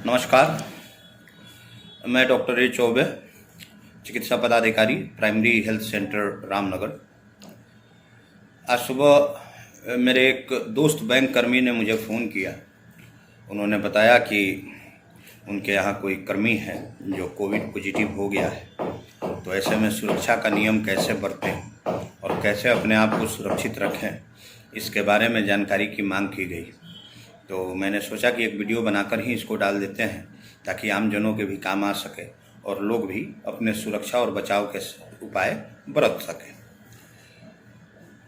नमस्कार। मैं doctor A Choubey, चिकित्सा पदाधिकारी, प्राइमरी हेल्थ सेंटर रामनगर। आज सुबह मेरे एक दोस्त बैंक कर्मी ने मुझे फ़ोन किया। उन्होंने बताया कि उनके यहाँ कोई कर्मी है जो कोविड पॉजिटिव हो गया है, तो ऐसे में सुरक्षा का नियम कैसे बरतें और कैसे अपने आप को सुरक्षित रखें, इसके बारे में जानकारी की मांग की गई। तो मैंने सोचा कि एक वीडियो बनाकर ही इसको डाल देते हैं ताकि आम जनों के भी काम आ सके और लोग भी अपने सुरक्षा और बचाव के उपाय बरत सकें।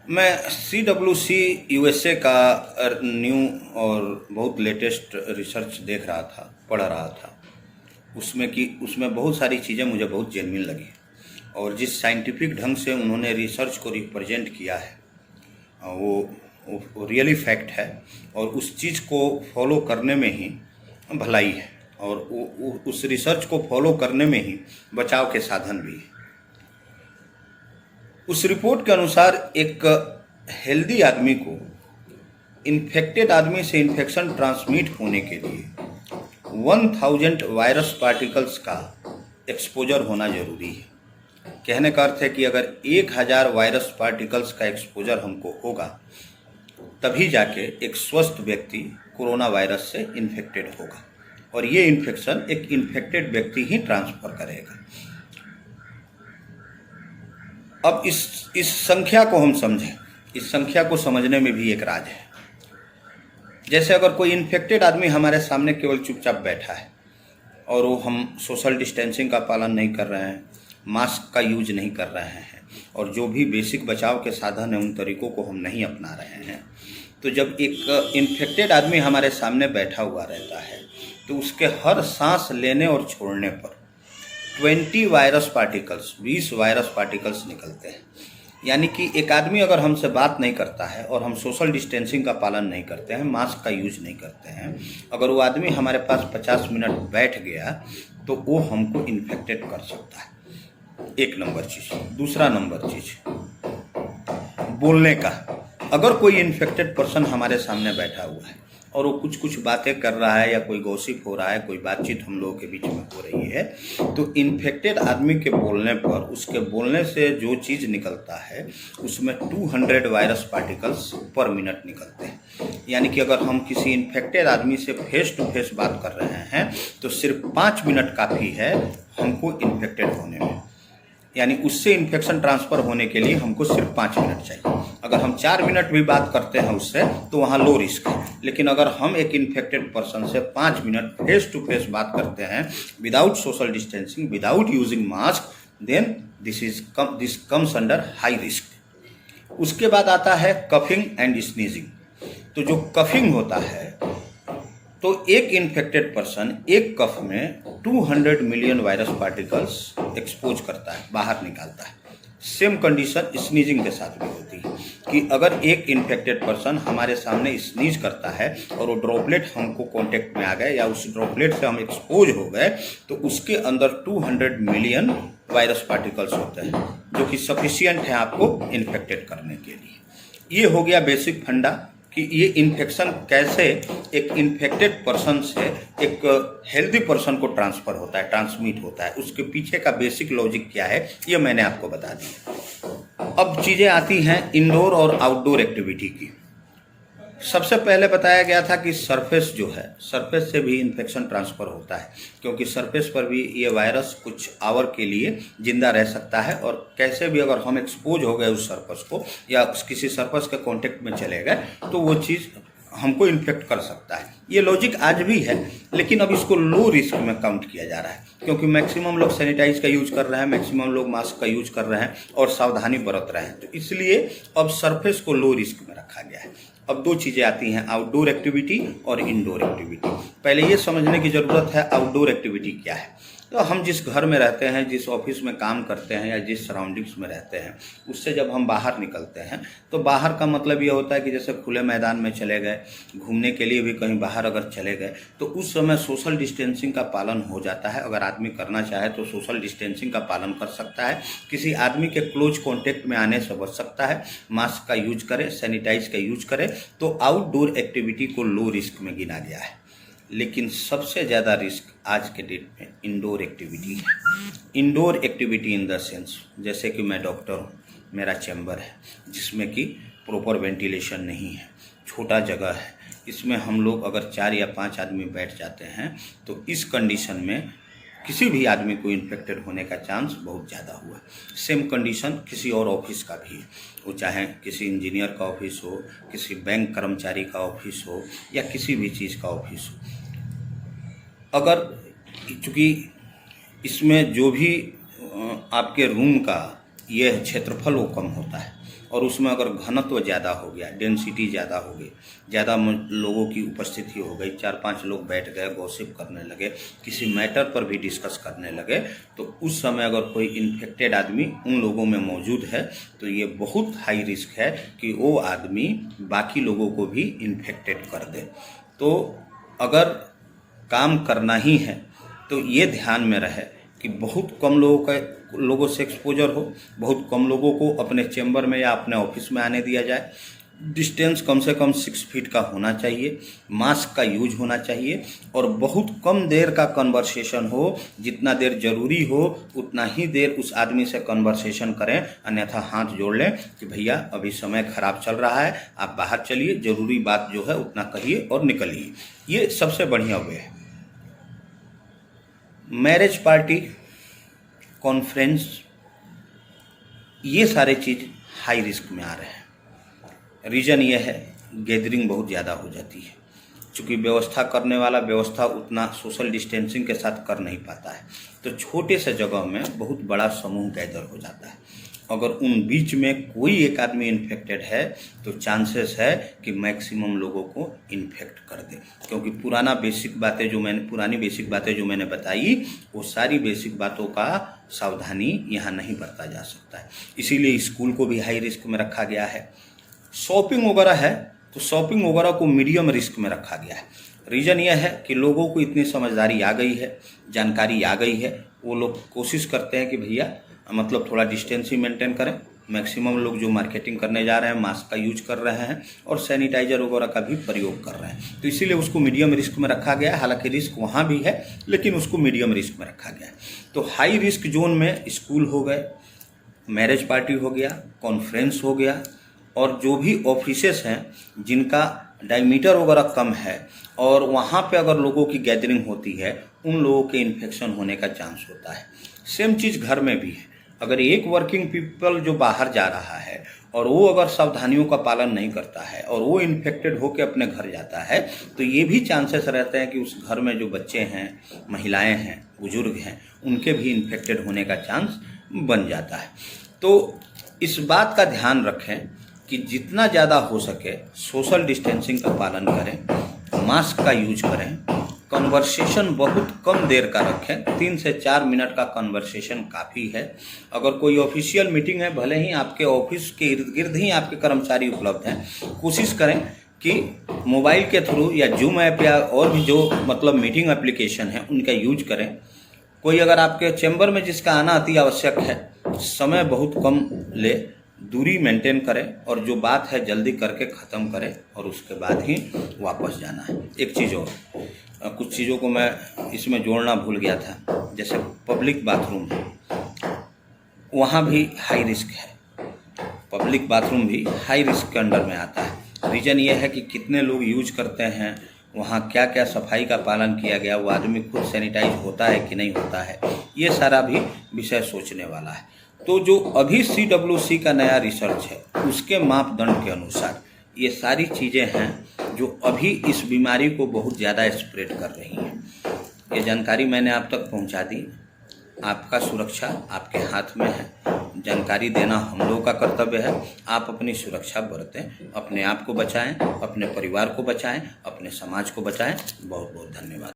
मैं CWC USA का न्यू और बहुत लेटेस्ट रिसर्च देख रहा था, पढ़ रहा था। उसमें बहुत सारी चीज़ें मुझे बहुत जेन्युइन लगी और जिस साइंटिफिक ढंग से उन्होंने रिसर्च को रिप्रेजेंट किया है वो रियली फैक्ट है और उस चीज़ को फॉलो करने में ही भलाई है और उस रिसर्च को फॉलो करने में ही बचाव के साधन भी है। उस रिपोर्ट के अनुसार एक हेल्दी आदमी को इन्फेक्टेड आदमी से इन्फेक्शन ट्रांसमिट होने के लिए 1000 वायरस पार्टिकल्स का एक्सपोजर होना जरूरी है। कहने का अर्थ है कि अगर 1000 वायरस पार्टिकल्स का एक्सपोजर हमको होगा तभी जाके एक स्वस्थ व्यक्ति कोरोना वायरस से इन्फेक्टेड होगा और ये इन्फेक्शन एक इन्फेक्टेड व्यक्ति ही ट्रांसफर करेगा। अब इस संख्या को हम समझें। इस संख्या को समझने में भी एक राज है। जैसे अगर कोई इन्फेक्टेड आदमी हमारे सामने केवल चुपचाप बैठा है और वो हम सोशल डिस्टेंसिंग का पालन नहीं कर रहे हैं, मास्क का यूज नहीं कर रहे हैं और जो भी बेसिक बचाव के साधन हैं उन तरीकों को हम नहीं अपना रहे हैं, तो जब एक इन्फेक्टेड आदमी हमारे सामने बैठा हुआ रहता है तो उसके हर सांस लेने और छोड़ने पर 20 वायरस पार्टिकल्स निकलते हैं। यानी कि एक आदमी अगर हमसे बात नहीं करता है और हम सोशल डिस्टेंसिंग का पालन नहीं करते हैं, मास्क का यूज नहीं करते हैं, अगर वो आदमी हमारे पास 50 मिनट बैठ गया तो वो हमको इन्फेक्टेड कर सकता है। एक नंबर चीज़। दूसरा नंबर चीज़, बोलने का। अगर कोई इन्फेक्टेड पर्सन हमारे सामने बैठा हुआ है और वो कुछ बातें कर रहा है या कोई गॉसिप हो रहा है, कोई बातचीत हम लोगों के बीच में हो रही है, तो इन्फेक्टेड आदमी के बोलने पर उसके बोलने से जो चीज़ निकलता है उसमें 200 वायरस पार्टिकल्स पर मिनट निकलते हैं। यानी कि अगर हम किसी इन्फेक्टेड आदमी से फेस टू फेस बात कर रहे हैं तो सिर्फ 5 मिनट काफ़ी है हमको इन्फेक्टेड होने में। यानी उससे इन्फेक्शन ट्रांसफ़र होने के लिए हमको सिर्फ 5 मिनट चाहिए। अगर हम 4 मिनट भी बात करते हैं उससे तो वहाँ लो रिस्क है। लेकिन अगर हम एक इन्फेक्टेड पर्सन से 5 मिनट फेस टू फेस बात करते हैं without social distancing, without using mask, then this comes under high risk. उसके बाद आता है कफिंग एंड स्नीजिंग। तो जो कफिंग होता है तो एक इन्फेक्टेड पर्सन एक कफ में 200 मिलियन वायरस पार्टिकल्स एक्सपोज करता है, बाहर निकालता है। सेम कंडीशन स्नीजिंग के साथ भी होती है कि अगर एक इन्फेक्टेड पर्सन हमारे सामने स्नीज करता है और वो ड्रॉपलेट हमको कांटेक्ट में आ गए या उस ड्रॉपलेट से हम एक्सपोज हो गए तो उसके अंदर 200 मिलियन वायरस पार्टिकल्स होते हैं जो कि सफिशिएंट है आपको इन्फेक्टेड करने के लिए। ये हो गया बेसिक फंडा कि ये इन्फेक्शन कैसे एक इन्फेक्टेड पर्सन से एक हेल्दी पर्सन को ट्रांसफ़र होता है, ट्रांसमिट होता है। उसके पीछे का बेसिक लॉजिक क्या है ये मैंने आपको बता दिया। अब चीज़ें आती हैं इंडोर और आउटडोर एक्टिविटी की। सबसे पहले बताया गया था कि सरफेस जो है, सरफेस से भी इन्फेक्शन ट्रांसफ़र होता है क्योंकि सरफेस पर भी ये वायरस कुछ आवर के लिए जिंदा रह सकता है और कैसे भी अगर हम एक्सपोज हो गए उस सरफेस को या किसी सरफेस के कांटेक्ट में चले गए तो वो चीज़ हमको इन्फेक्ट कर सकता है। ये लॉजिक आज भी है, लेकिन अब इसको लो रिस्क में काउंट किया जा रहा है क्योंकि मैक्सिमम लोग सैनिटाइज का यूज कर रहे हैं, मैक्सिमम लोग मास्क का यूज कर रहे हैं और सावधानी बरत रहे हैं। तो इसलिए अब सरफेस को लो रिस्क में रखा गया है। अब दो चीज़ें आती हैं, आउटडोर एक्टिविटी और इंडोर एक्टिविटी। पहले ये समझने की ज़रूरत है आउटडोर एक्टिविटी क्या है। तो हम जिस घर में रहते हैं, जिस ऑफिस में काम करते हैं या जिस सराउंडिंग्स में रहते हैं, उससे जब हम बाहर निकलते हैं तो बाहर का मतलब ये होता है कि जैसे खुले मैदान में चले गए, घूमने के लिए भी कहीं बाहर अगर चले गए तो उस समय सोशल डिस्टेंसिंग का पालन हो जाता है। अगर आदमी करना चाहे तो सोशल डिस्टेंसिंग का पालन कर सकता है, किसी आदमी के क्लोज कॉन्टेक्ट में आने से बच सकता है, मास्क का यूज करे, सैनिटाइज का यूज करे। तो आउटडोर एक्टिविटी को लो रिस्क में गिना गया है। लेकिन सबसे ज़्यादा रिस्क आज के डेट में इंडोर एक्टिविटी है। Indoor activity in the sense, जैसे कि मैं डॉक्टर हूँ, मेरा चैम्बर है जिसमें कि प्रॉपर वेंटिलेशन नहीं है, छोटा जगह है, इसमें हम लोग अगर 4 या 5 आदमी बैठ जाते हैं तो इस कंडीशन में किसी भी आदमी को इन्फेक्टेड होने का चांस बहुत ज़्यादा हुआ। सेम कंडीशन किसी और ऑफिस का भी है, वो चाहे किसी इंजीनियर का ऑफिस हो, किसी बैंक कर्मचारी का ऑफिस हो या किसी भी चीज़ का ऑफिस हो। अगर चूँकि इसमें जो भी आपके रूम का ये क्षेत्रफल वो कम होता है और उसमें अगर घनत्व ज़्यादा हो गया, डेंसिटी ज़्यादा हो गई, ज़्यादा लोगों की उपस्थिति हो गई, 4-5 लोग बैठ गए, गॉसिप करने लगे, किसी मैटर पर भी डिस्कस करने लगे, तो उस समय अगर कोई इन्फेक्टेड आदमी उन लोगों में मौजूद है तो ये बहुत हाई रिस्क है कि वो आदमी बाकी लोगों को भी इन्फेक्टेड कर दे। तो अगर काम करना ही है तो ये ध्यान में रहे कि बहुत कम लोगों से एक्सपोजर हो, बहुत कम लोगों को अपने चैम्बर में या अपने ऑफिस में आने दिया जाए, डिस्टेंस कम से कम 6 फीट का होना चाहिए, मास्क का यूज होना चाहिए और बहुत कम देर का कन्वर्सेशन हो, जितना देर जरूरी हो उतना ही देर उस आदमी से कन्वर्सेशन करें, अन्यथा हाथ जोड़ लें कि भैया अभी समय खराब चल रहा है, आप बाहर चलिए, जरूरी बात जो है उतना कहिए और निकलिए। ये सबसे बढ़िया वे है। मैरिज पार्टी, कॉन्फ्रेंस, ये सारे चीज़ हाई रिस्क में आ रहे हैं। रीज़न ये है गैदरिंग बहुत ज़्यादा हो जाती है, चूँकि व्यवस्था करने वाला व्यवस्था उतना सोशल डिस्टेंसिंग के साथ कर नहीं पाता है, तो छोटे से जगह में बहुत बड़ा समूह गैदर हो जाता है। अगर उन बीच में कोई एक आदमी इन्फेक्टेड है तो चांसेस है कि मैक्सिमम लोगों को इन्फेक्ट कर दे, क्योंकि पुरानी बेसिक बातें जो मैंने बताई वो सारी बेसिक बातों का सावधानी यहाँ नहीं बरता जा सकता है। इसीलिए स्कूल को भी हाई रिस्क में रखा गया है। शॉपिंग वगैरह है तो शॉपिंग वगैरह को मीडियम रिस्क में रखा गया है। रीज़न यह है कि लोगों को इतनी समझदारी आ गई है, जानकारी आ गई है, वो लोग कोशिश करते हैं कि भैया मतलब थोड़ा डिस्टेंस ही मेंटेन करें। मैक्सिमम लोग जो मार्केटिंग करने जा रहे हैं मास्क का यूज कर रहे हैं और सैनिटाइजर वगैरह का भी प्रयोग कर रहे हैं, तो इसीलिए उसको मीडियम रिस्क में रखा गया है। हालांकि रिस्क वहाँ भी है लेकिन उसको मीडियम रिस्क में रखा गया है। तो हाई रिस्क जोन में स्कूल हो गए, मैरिज पार्टी हो गया, कॉन्फ्रेंस हो गया, और जो भी ऑफिसेस हैं जिनका डायमीटर वगैरह कम है और वहाँ पे अगर लोगों की गैदरिंग होती है, उन लोगों के इन्फेक्शन होने का चांस होता है। सेम चीज़ घर में भी है। अगर एक वर्किंग पीपल जो बाहर जा रहा है और वो अगर सावधानियों का पालन नहीं करता है और वो इन्फेक्टेड होकर अपने घर जाता है, तो ये भी चांसेस रहते हैं कि उस घर में जो बच्चे हैं, महिलाएं हैं, बुजुर्ग हैं, उनके भी इन्फेक्टेड होने का चांस बन जाता है। तो इस बात का ध्यान रखें कि जितना ज़्यादा हो सके सोशल डिस्टेंसिंग का पालन करें, मास्क का यूज करें, कन्वर्सेशन बहुत कम देर का रखें, 3 से 4 मिनट का कन्वर्सेशन काफ़ी है। अगर कोई ऑफिशियल मीटिंग है, भले ही आपके ऑफिस के इर्द गिर्द ही आपके कर्मचारी उपलब्ध हैं, कोशिश करें कि मोबाइल के थ्रू या जूम ऐप या और भी जो मतलब मीटिंग एप्लीकेशन है उनका यूज करें। कोई अगर आपके चैम्बर में जिसका आना अति आवश्यक है, समय बहुत कम ले, दूरी मेंटेन करें और जो बात है जल्दी करके ख़त्म करें और उसके बाद ही वापस जाना है। एक चीज़ और, कुछ चीज़ों को मैं इसमें जोड़ना भूल गया था, जैसे पब्लिक बाथरूम है, वहाँ भी हाई रिस्क है। पब्लिक बाथरूम भी हाई रिस्क के अंडर में आता है। रीज़न ये है कि कितने लोग यूज करते हैं, वहाँ क्या क्या सफाई का पालन किया गया, वो आदमी खुद सैनिटाइज होता है कि नहीं होता है, ये सारा भी विषय सोचने वाला है। तो जो अभी CWC का नया रिसर्च है उसके मापदंड के अनुसार ये सारी चीज़ें हैं जो अभी इस बीमारी को बहुत ज़्यादा स्प्रेड कर रही हैं। ये जानकारी मैंने आप तक पहुंचा दी। आपका सुरक्षा आपके हाथ में है, जानकारी देना हम लोगों का कर्तव्य है। आप अपनी सुरक्षा बरतें, अपने आप को बचाएं, अपने परिवार को बचाएं, अपने समाज को बचाएं। बहुत बहुत धन्यवाद।